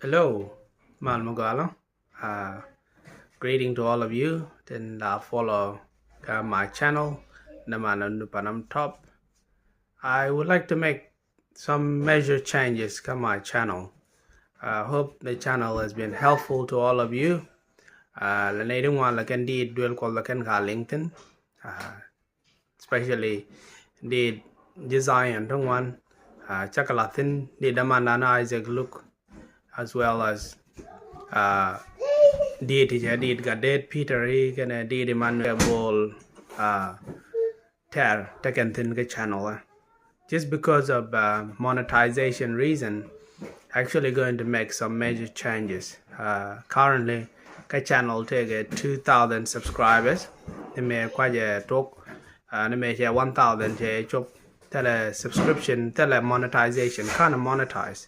Hello, Malmugala. Uh, Greeting to all of you. Then follow my channel, Naman Top. I would like to make some major changes to my channel. I hope the channel has been helpful to all of you. Lanading one like indeed dual call like LinkedIn, especially the design one. Chakalatin, the Damandana Isaac look, as well as did got dead Peter Egan did Emmanuel Ball taken thin the channel just because of monetization reason. Actually going to make some major changes. Currently the channel take 2,000 subscribers. They may quite a talk they may share 1,000 tele subscription tele monetization kind of monetize.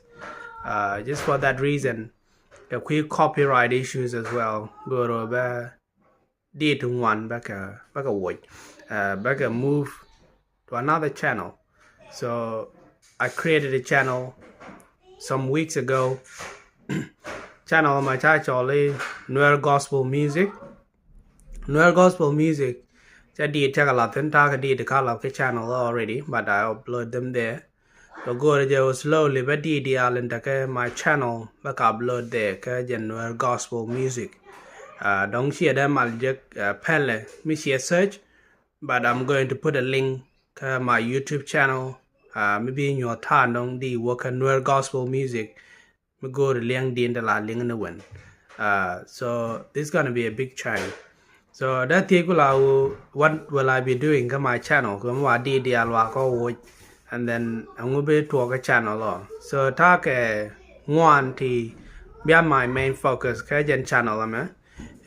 Just for that reason, the quick copyright issues as well. Go to D to one back a move to another channel. So I created a channel some weeks ago. Channel on my title is Newer Gospel Music. Newer Gospel Music. I did take a lot and talk the color of the channel already, but I upload them there. So go to the slowly but the my channel back upload there Newer Gospel Music. Don't share them, I'll just pelle me share search, but I'm going to put a link to my YouTube channel. Maybe in your town don't the work on Newer Gospel Music. We go to link the link in the wind. So this is gonna be a big change. So that what will I be doing on my channel? And then I'm going to be to a channel. So talk one to be my main focus channel.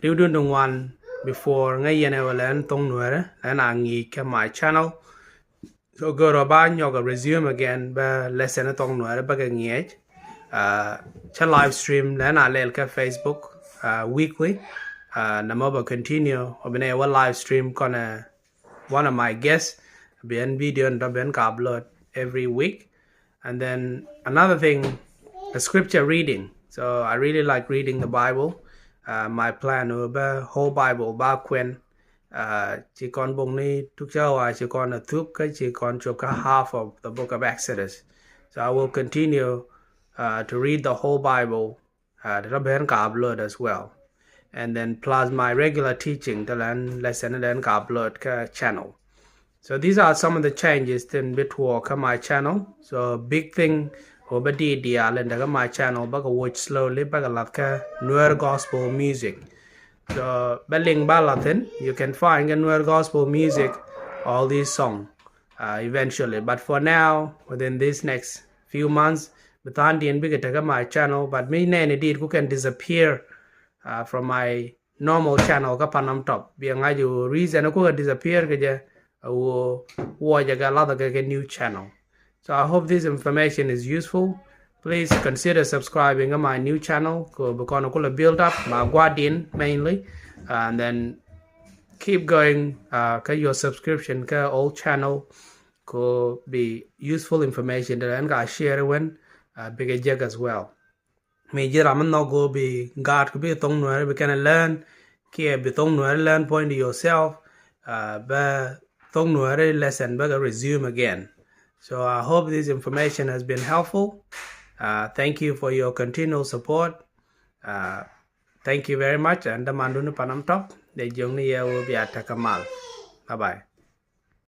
You do the one before ngay will learn tong nuer and I need my channel. So go to ban your resume again by lesson tong nuer bagay live stream then I let Facebook weekly. Namoba continue or live stream gonna one of my guests be in video and upload every week. And then another thing, a scripture reading. So I really like reading the Bible. My plan over whole Bible back when chỉ còn bông ni thuốc châu chỉ còn là thuốc cái chỉ còn chụp cả half of the book of Exodus. So I will continue to read the whole Bible to upload as well. And then plus my regular teaching to learn lesson and then upload channel. So these are some of the changes in between my channel. So big thing over the my channel but watch slowly but a lot newer gospel music. So belling balatin you can find a newer gospel music all these songs eventually. But for now within this next few months but and bigger my channel but me indeed who can disappear from my normal channel kapanam top being I do reason ko disappear ke watch a lot of new channel. So I hope this information is useful. Please consider subscribing to my new channel because I will build up my guardian mainly and then keep going your subscription old channel could be useful information that I share when big jug as well. Major Raman no go be God could be a tongue we can learn care be tongue learn point to yourself but tongue lesson but resume again. So I hope this information has been helpful. Thank you for your continual support. Thank you very much and the mandunu panam top the jongni will be at Takamal. Bye bye.